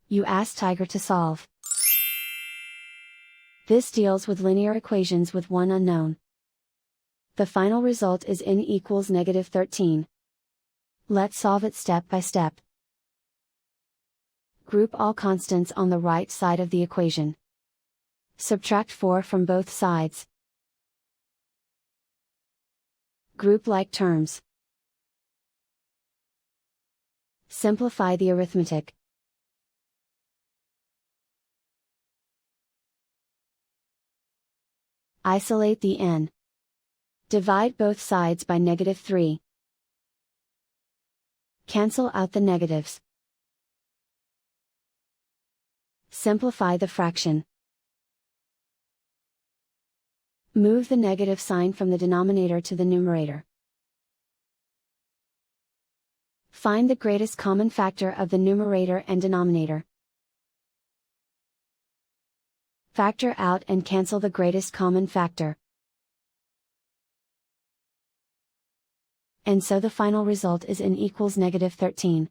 You ask Tiger to solve. This deals with linear equations with one unknown. The final result is n equals -13. Let's solve it step by step. Group all constants on the right side of the equation. Subtract 4 from both sides. Group like terms. Simplify the arithmetic. Isolate the n. Divide both sides by -3. Cancel out the negatives. Simplify the fraction. Move the negative sign from the denominator to the numerator. Find the greatest common factor of the numerator and denominator. Factor out and cancel the greatest common factor. And so the final result is n equals -13.